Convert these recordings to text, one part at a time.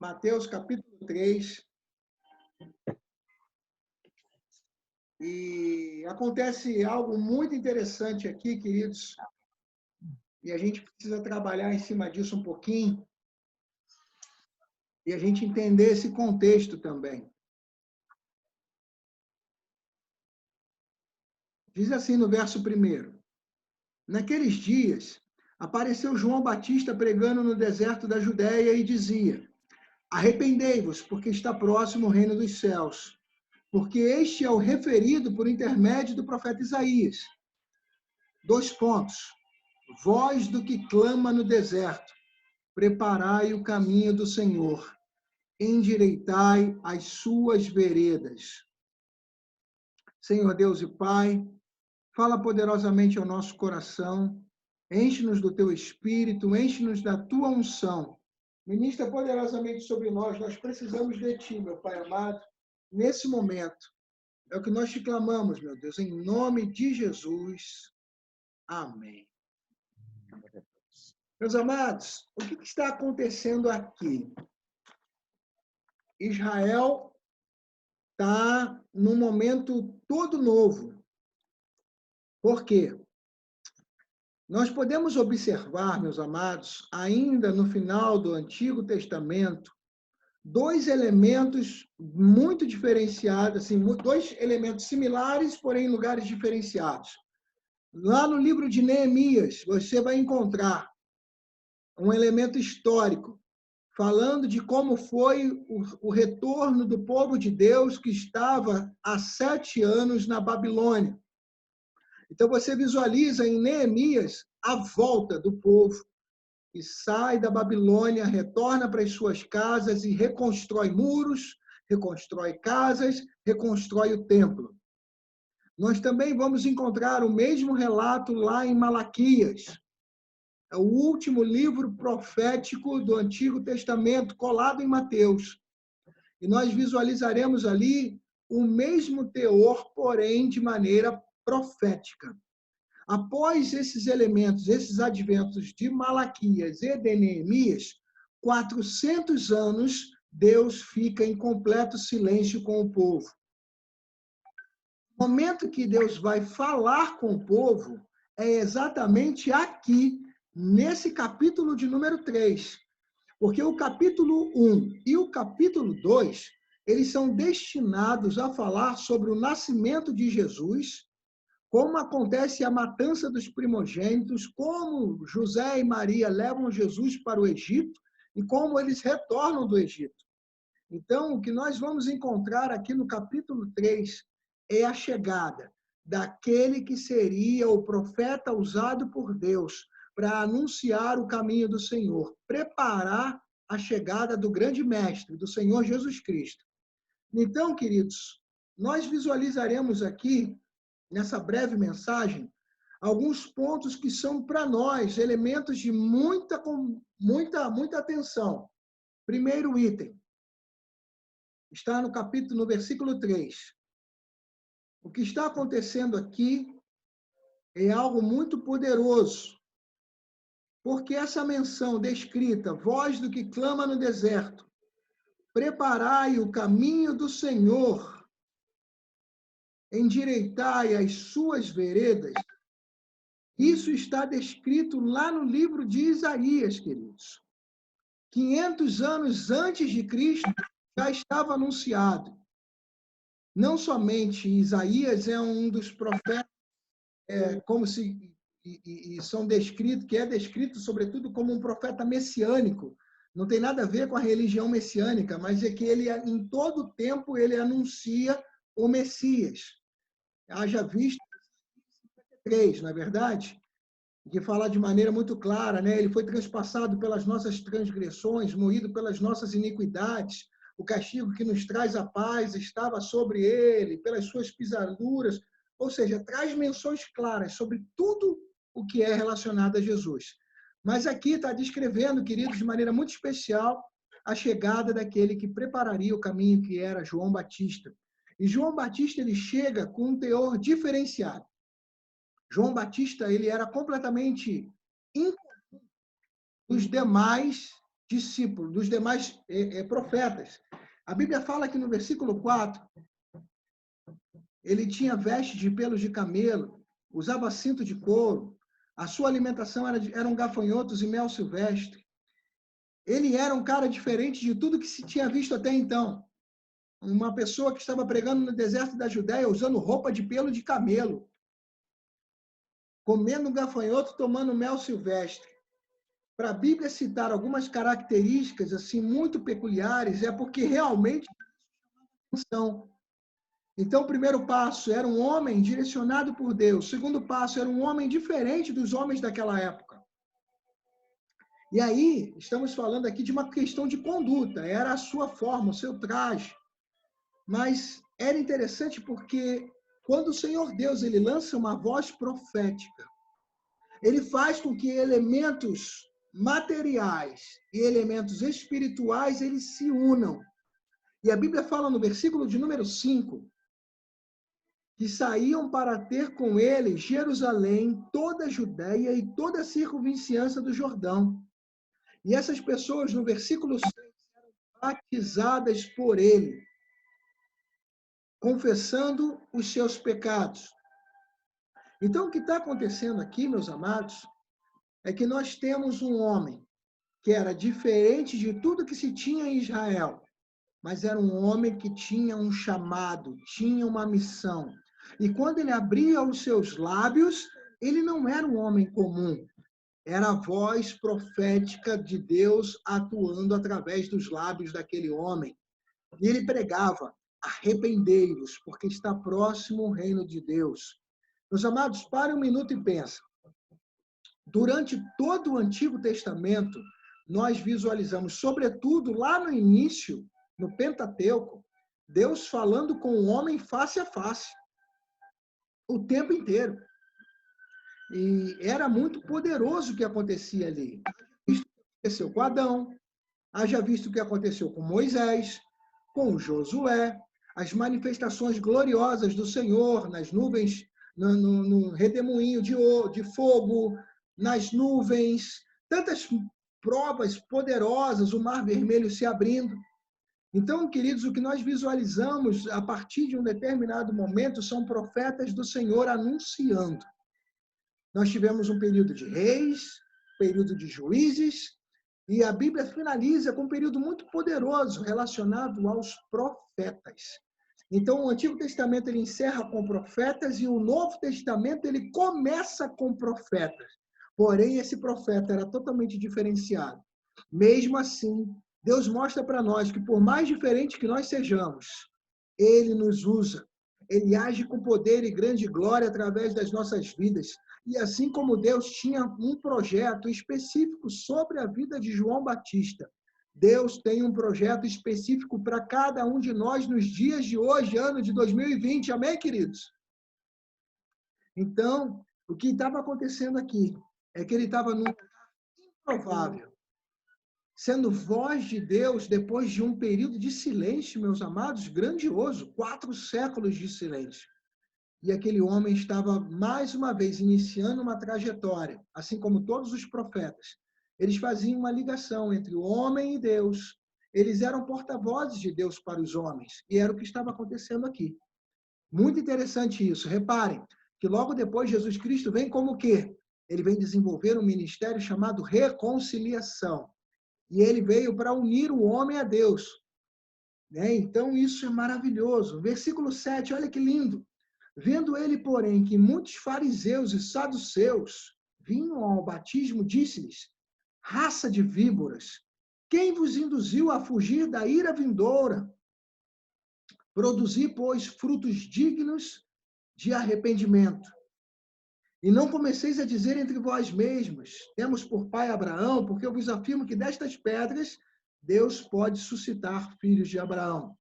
Mateus capítulo 3. E acontece algo muito interessante aqui, queridos, e a gente precisa trabalhar em cima disso um pouquinho, e a gente entender esse contexto também. Diz assim no verso 1: Naqueles dias, apareceu João Batista pregando no deserto da Judéia e dizia: Arrependei-vos, porque está próximo o reino dos céus. Porque este é o referido por intermédio do profeta Isaías. 2 pontos. Voz do que clama no deserto, preparai o caminho do Senhor, endireitai as suas veredas. Senhor Deus e Pai, fala poderosamente ao nosso coração, enche-nos do teu Espírito, enche-nos da tua unção. Ministra poderosamente sobre nós, nós precisamos de ti, meu Pai amado, nesse momento. É o que nós te clamamos, meu Deus, em nome de Jesus. Amém. Meus amados, o que está acontecendo aqui? Israel está num momento todo novo. Por quê? Nós podemos observar, meus amados, ainda no final do Antigo Testamento, dois elementos muito diferenciados, assim, dois elementos similares, porém em lugares diferenciados. Lá no livro de Neemias, você vai encontrar um elemento histórico, falando de como foi o retorno do povo de Deus que estava há 7 anos na Babilônia. Então, você visualiza em Neemias a volta do povo que sai da Babilônia, retorna para as suas casas e reconstrói muros, reconstrói casas, reconstrói o templo. Nós também vamos encontrar o mesmo relato lá em Malaquias. É o último livro profético do Antigo Testamento, colado em Mateus. E nós visualizaremos ali o mesmo teor, porém de maneira profética. Após esses elementos, esses adventos de Malaquias e de Neemias, 400 anos, Deus fica em completo silêncio com o povo. O momento que Deus vai falar com o povo é exatamente aqui, nesse capítulo de número 3. Porque o capítulo 1 e o capítulo 2, eles são destinados a falar sobre o nascimento de Jesus, como acontece a matança dos primogênitos, como José e Maria levam Jesus para o Egito e como eles retornam do Egito. Então, o que nós vamos encontrar aqui no capítulo 3 é a chegada daquele que seria o profeta usado por Deus para anunciar o caminho do Senhor, preparar a chegada do grande mestre, do Senhor Jesus Cristo. Então, queridos, nós visualizaremos aqui, nessa breve mensagem, alguns pontos que são para nós elementos de muita atenção. Primeiro item, está no versículo 3. O que está acontecendo aqui é algo muito poderoso, porque essa menção descrita, voz do que clama no deserto, preparai o caminho do Senhor, endireitai as suas veredas, isso está descrito lá no livro de Isaías, queridos. 500 anos antes de Cristo, já estava anunciado. Não somente Isaías é um dos profetas, como se são descritos, que é descrito sobretudo como um profeta messiânico. Não tem nada a ver com a religião messiânica, mas é que ele, em todo tempo, ele anuncia o Messias. Haja visto 53, não é verdade? De falar de maneira muito clara, né? Ele foi transpassado pelas nossas transgressões, moído pelas nossas iniquidades. O castigo que nos traz a paz estava sobre ele, pelas suas pisaduras. Ou seja, traz menções claras sobre tudo o que é relacionado a Jesus. Mas aqui está descrevendo, queridos, de maneira muito especial, a chegada daquele que prepararia o caminho, que era João Batista. E João Batista, ele chega com um teor diferenciado. João Batista, ele era completamente incomum dos demais discípulos, dos demais profetas. A Bíblia fala que no versículo 4, ele tinha vestes de pelos de camelo, usava cinto de couro, a sua alimentação eram gafanhotos e mel silvestre. Ele era um cara diferente de tudo que se tinha visto até então. Uma pessoa que estava pregando no deserto da Judéia, usando roupa de pelo de camelo, comendo gafanhoto, tomando mel silvestre. Para a Bíblia citar algumas características assim muito peculiares, é porque realmente são. Então, o primeiro passo era um homem direcionado por Deus. O segundo passo era um homem diferente dos homens daquela época. E aí, estamos falando aqui de uma questão de conduta, era a sua forma, o seu traje. Mas era interessante porque quando o Senhor Deus ele lança uma voz profética, ele faz com que elementos materiais e elementos espirituais eles se unam. E a Bíblia fala no versículo de número 5, que saíam para ter com ele Jerusalém, toda a Judéia e toda a circunvizinhança do Jordão. E essas pessoas, no versículo 6, eram batizadas por ele, confessando os seus pecados. Então, o que está acontecendo aqui, meus amados, é que nós temos um homem que era diferente de tudo que se tinha em Israel, mas era um homem que tinha um chamado, tinha uma missão. E quando ele abria os seus lábios, ele não era um homem comum, era a voz profética de Deus atuando através dos lábios daquele homem. E ele pregava: arrependei-vos, porque está próximo o reino de Deus. Meus amados, pare um minuto e pensa. Durante todo o Antigo Testamento, nós visualizamos, sobretudo lá no início, no Pentateuco, Deus falando com o homem face a face, o tempo inteiro. E era muito poderoso o que acontecia ali. Isso aconteceu com Adão, haja visto o que aconteceu com Moisés, com Josué, as manifestações gloriosas do Senhor nas nuvens, no redemoinho de fogo, nas nuvens, tantas provas poderosas, o Mar Vermelho se abrindo. Então, queridos, o que nós visualizamos a partir de um determinado momento são profetas do Senhor anunciando. Nós tivemos um período de reis, período de juízes, e a Bíblia finaliza com um período muito poderoso relacionado aos profetas. Então, o Antigo Testamento ele encerra com profetas e o Novo Testamento ele começa com profetas. Porém, esse profeta era totalmente diferenciado. Mesmo assim, Deus mostra para nós que, por mais diferente que nós sejamos, Ele nos usa. Ele age com poder e grande glória através das nossas vidas. E assim como Deus tinha um projeto específico sobre a vida de João Batista, Deus tem um projeto específico para cada um de nós nos dias de hoje, ano de 2020. Amém, queridos? Então, o que estava acontecendo aqui é que ele estava num lugar improvável, sendo voz de Deus depois de um período de silêncio, meus amados, grandioso, 4 séculos de silêncio. E aquele homem estava, mais uma vez, iniciando uma trajetória, assim como todos os profetas. Eles faziam uma ligação entre o homem e Deus. Eles eram porta-vozes de Deus para os homens. E era o que estava acontecendo aqui. Muito interessante isso. Reparem que logo depois Jesus Cristo vem como o quê? Ele vem desenvolver um ministério chamado reconciliação. E ele veio para unir o homem a Deus. Então, isso é maravilhoso. Versículo 7, olha que lindo. Vendo ele, porém, que muitos fariseus e saduceus vinham ao batismo, disse-lhes: raça de víboras, quem vos induziu a fugir da ira vindoura? Produzi, pois, frutos dignos de arrependimento. E não comeceis a dizer entre vós mesmos: temos por pai Abraão, porque eu vos afirmo que destas pedras Deus pode suscitar filhos de Abraão.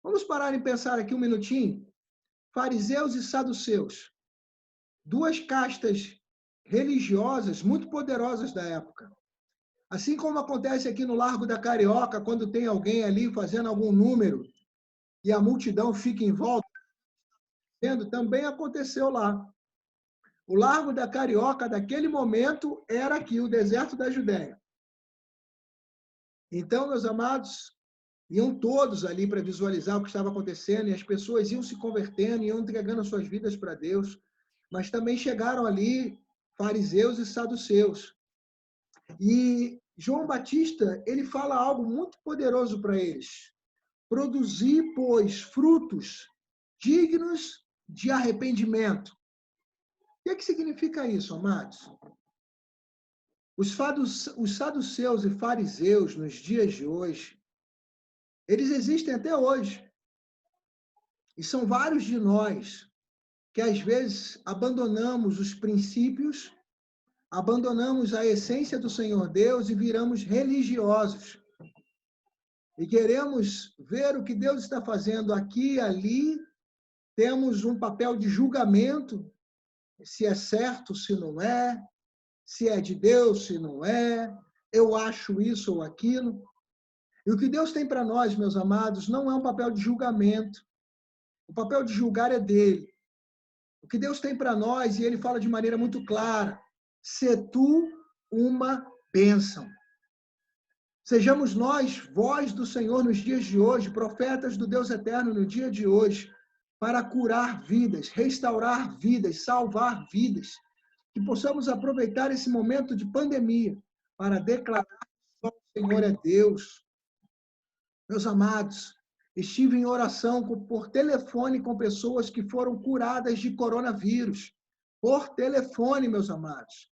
Vamos parar e pensar aqui um minutinho. Fariseus e saduceus, 2 castas religiosas muito poderosas da época. Assim como acontece aqui no Largo da Carioca, quando tem alguém ali fazendo algum número e a multidão fica em volta, também aconteceu lá. O Largo da Carioca, daquele momento, era aqui, o deserto da Judéia. Então, meus amados, iam todos ali para visualizar o que estava acontecendo e as pessoas iam se convertendo, iam entregando suas vidas para Deus. Mas também chegaram ali fariseus e saduceus. E João Batista, ele fala algo muito poderoso para eles. Produzir, pois, frutos dignos de arrependimento. O que significa isso, amados? Os saduceus e fariseus, nos dias de hoje, eles existem até hoje. E são vários de nós que, às vezes, abandonamos os princípios, abandonamos a essência do Senhor Deus e viramos religiosos. E queremos ver o que Deus está fazendo aqui e ali, temos um papel de julgamento, se é certo, se não é, se é de Deus, se não é, eu acho isso ou aquilo. E o que Deus tem para nós, meus amados, não é um papel de julgamento. O papel de julgar é dele. O que Deus tem para nós, e ele fala de maneira muito clara, se tu uma bênção. Sejamos nós, voz do Senhor nos dias de hoje, profetas do Deus eterno no dia de hoje, para curar vidas, restaurar vidas, salvar vidas. Que possamos aproveitar esse momento de pandemia para declarar que só o Senhor é Deus. Meus amados, estive em oração por telefone com pessoas que foram curadas de coronavírus. Por telefone, meus amados.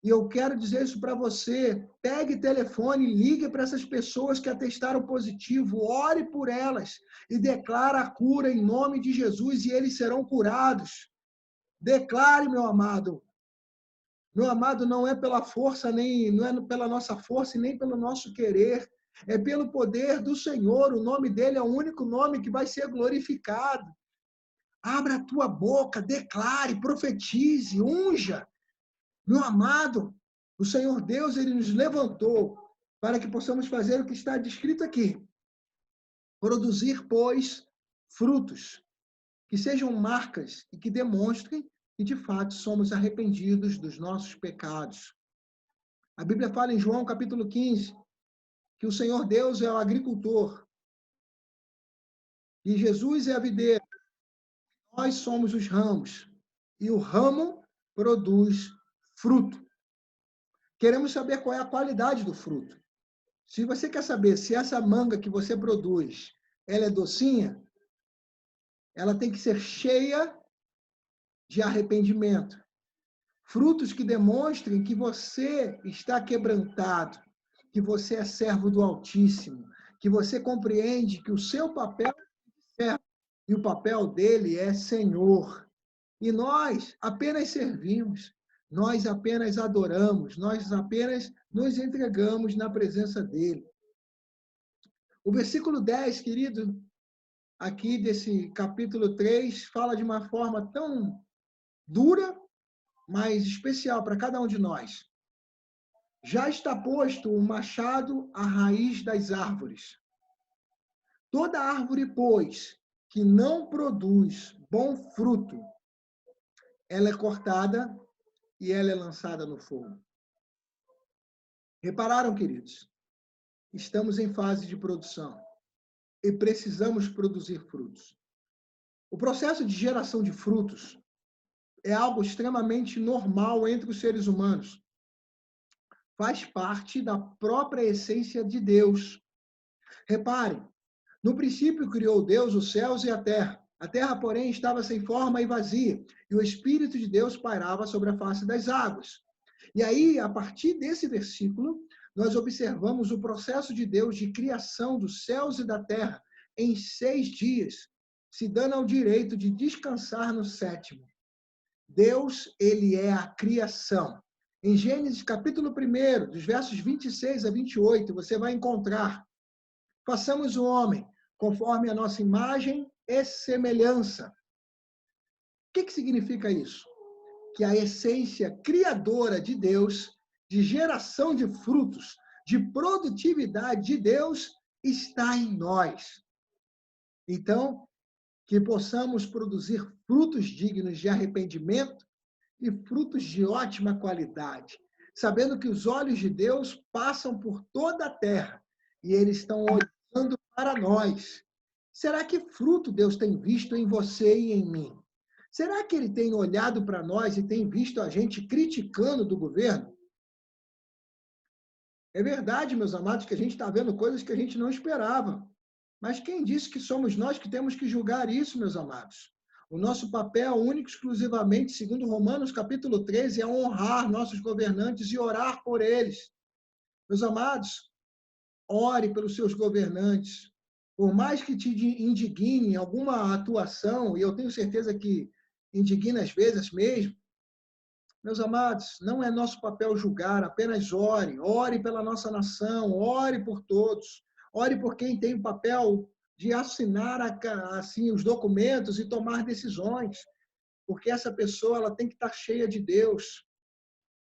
E eu quero dizer isso para você. Pegue telefone, ligue para essas pessoas que atestaram positivo, ore por elas e declare a cura em nome de Jesus e eles serão curados. Declare, meu amado. Meu amado, não é pela força, não é pela nossa força e nem pelo nosso querer. É pelo poder do Senhor. O nome dele é o único nome que vai ser glorificado. Abra a tua boca, declare, profetize, unja. Meu amado, o Senhor Deus, ele nos levantou para que possamos fazer o que está descrito aqui. Produzir, pois, frutos, que sejam marcas e que demonstrem que, de fato, somos arrependidos dos nossos pecados. A Bíblia fala em João, capítulo 15, que o Senhor Deus é o agricultor, e Jesus é a videira, nós somos os ramos, e o ramo produz fruto. Queremos saber qual é a qualidade do fruto. Se você quer saber se essa manga que você produz, ela é docinha, ela tem que ser cheia de arrependimento. Frutos que demonstrem que você está quebrantado, que você é servo do Altíssimo, que você compreende que o seu papel é servo e o papel dele é Senhor. E nós apenas servimos, nós apenas adoramos, nós apenas nos entregamos na presença dele. O versículo 10, querido, aqui desse capítulo 3, fala de uma forma tão dura, mas especial para cada um de nós. Já está posto o machado à raiz das árvores. Toda árvore, pois, que não produz bom fruto, ela é cortada e ela é lançada no fogo. Repararam, queridos? Estamos em fase de produção e precisamos produzir frutos. O processo de geração de frutos é algo extremamente normal entre os seres humanos. Faz parte da própria essência de Deus. Reparem, no princípio criou Deus os céus e a terra. A terra, porém, estava sem forma e vazia, e o Espírito de Deus pairava sobre a face das águas. E aí, a partir desse versículo, nós observamos o processo de Deus de criação dos céus e da terra em 6 dias, se dando ao direito de descansar no 7º. Deus, ele é a criação. Em Gênesis, capítulo 1, dos versos 26 a 28, você vai encontrar: façamos o homem conforme a nossa imagem e semelhança. O que significa isso? Que a essência criadora de Deus, de geração de frutos, de produtividade de Deus, está em nós. Então, que possamos produzir frutos dignos de arrependimento e frutos de ótima qualidade, sabendo que os olhos de Deus passam por toda a terra e eles estão olhando para nós. Será que fruto Deus tem visto em você e em mim? Será que ele tem olhado para nós e tem visto a gente criticando do governo? É verdade, meus amados, que a gente está vendo coisas que a gente não esperava. Mas quem disse que somos nós que temos que julgar isso, meus amados? O nosso papel, único e exclusivamente, segundo Romanos capítulo 13, é honrar nossos governantes e orar por eles. Meus amados, ore pelos seus governantes. Por mais que te indigne alguma atuação, e eu tenho certeza que indigna às vezes mesmo, meus amados, não é nosso papel julgar, apenas ore. Ore pela nossa nação, ore por todos. Ore por quem tem o papel de assinar assim, os documentos e tomar decisões, porque essa pessoa ela tem que estar cheia de Deus.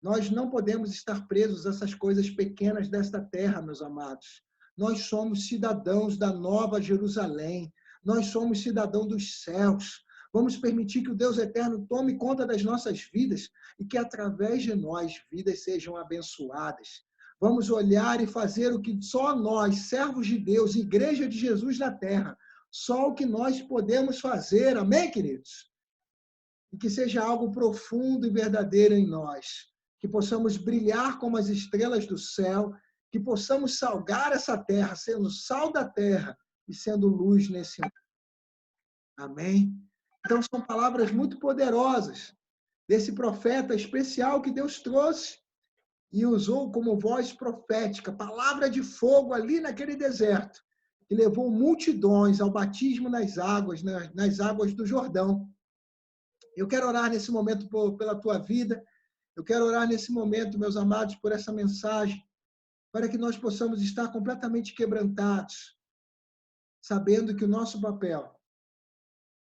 Nós não podemos estar presos a essas coisas pequenas desta terra, meus amados. Nós somos cidadãos da Nova Jerusalém. Nós somos cidadãos dos céus. Vamos permitir que o Deus eterno tome conta das nossas vidas e que, através de nós, vidas sejam abençoadas. Vamos olhar e fazer o que só nós, servos de Deus, Igreja de Jesus na terra, só o que nós podemos fazer. Amém, queridos? E que seja algo profundo e verdadeiro em nós. Que possamos brilhar como as estrelas do céu, que possamos salgar essa terra, sendo sal da terra e sendo luz nesse mundo. Amém? Então, são palavras muito poderosas desse profeta especial que Deus trouxe e usou como voz profética, palavra de fogo ali naquele deserto, que levou multidões ao batismo nas águas do Jordão. Eu quero orar nesse momento pela tua vida. Eu quero orar nesse momento, meus amados, por essa mensagem, para que nós possamos estar completamente quebrantados, sabendo que o nosso papel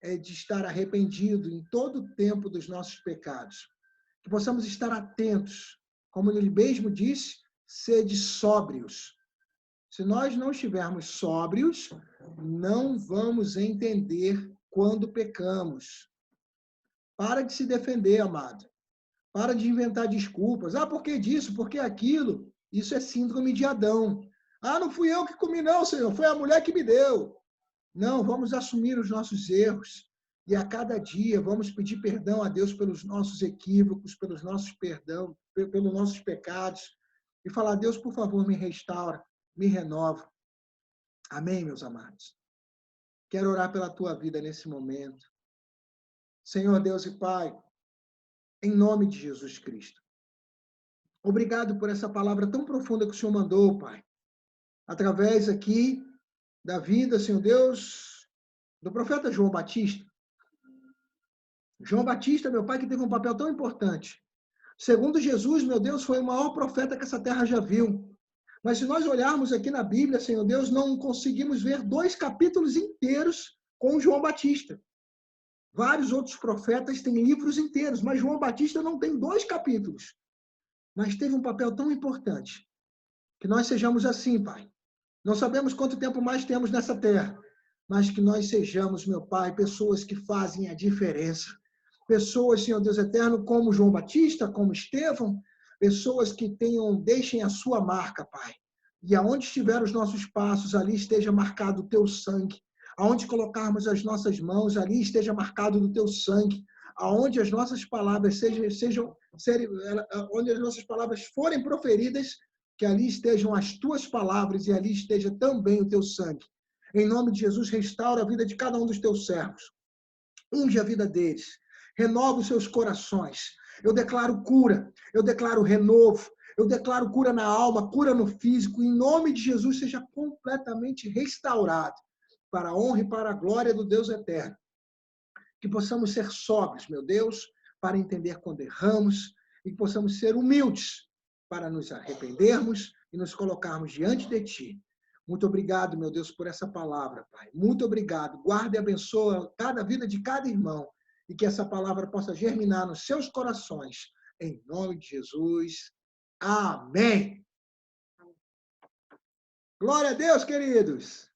é de estar arrependido em todo o tempo dos nossos pecados. Que possamos estar atentos, como ele mesmo disse, sede sóbrios. Se nós não estivermos sóbrios, não vamos entender quando pecamos. Para de se defender, amado. Para de inventar desculpas. Ah, por que disso? Por que aquilo? Isso é síndrome de Adão. Ah, não fui eu que comi, não, Senhor. Foi a mulher que me deu. Não, vamos assumir os nossos erros. E a cada dia vamos pedir perdão a Deus pelos nossos equívocos, pelos nossos pecados. E falar, Deus, por favor, me restaura, me renova. Amém, meus amados? Quero orar pela tua vida nesse momento. Senhor Deus e Pai, em nome de Jesus Cristo. Obrigado por essa palavra tão profunda que o Senhor mandou, Pai. Através aqui da vida, Senhor Deus, do profeta João Batista. João Batista, meu Pai, que teve um papel tão importante. Segundo Jesus, meu Deus, foi o maior profeta que essa terra já viu. Mas se nós olharmos aqui na Bíblia, Senhor Deus, não conseguimos ver 2 capítulos inteiros com João Batista. Vários outros profetas têm livros inteiros, mas João Batista não tem 2 capítulos. Mas teve um papel tão importante. Que nós sejamos assim, Pai. Não sabemos quanto tempo mais temos nessa terra, mas que nós sejamos, meu Pai, pessoas que fazem a diferença. Pessoas, Senhor Deus eterno, como João Batista, como Estevão, pessoas que deixem a sua marca, Pai. E aonde estiver os nossos passos, ali esteja marcado o teu sangue. Aonde colocarmos as nossas mãos, ali esteja marcado do teu sangue. Aonde as nossas palavras onde as nossas palavras forem proferidas, que ali estejam as tuas palavras e ali esteja também o teu sangue. Em nome de Jesus, restaura a vida de cada um dos teus servos. Unge a vida deles. Renova os seus corações. Eu declaro cura. Eu declaro renovo. Eu declaro cura na alma, cura no físico. Em nome de Jesus, seja completamente restaurado. Para a honra e para a glória do Deus eterno. Que possamos ser sóbrios, meu Deus, para entender quando erramos. E que possamos ser humildes para nos arrependermos e nos colocarmos diante de Ti. Muito obrigado, meu Deus, por essa palavra, Pai. Muito obrigado. Guarda e abençoa cada vida de cada irmão e que essa palavra possa germinar nos seus corações. Em nome de Jesus. Amém. Glória a Deus, queridos.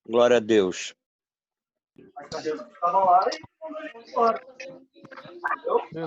Glória a Deus.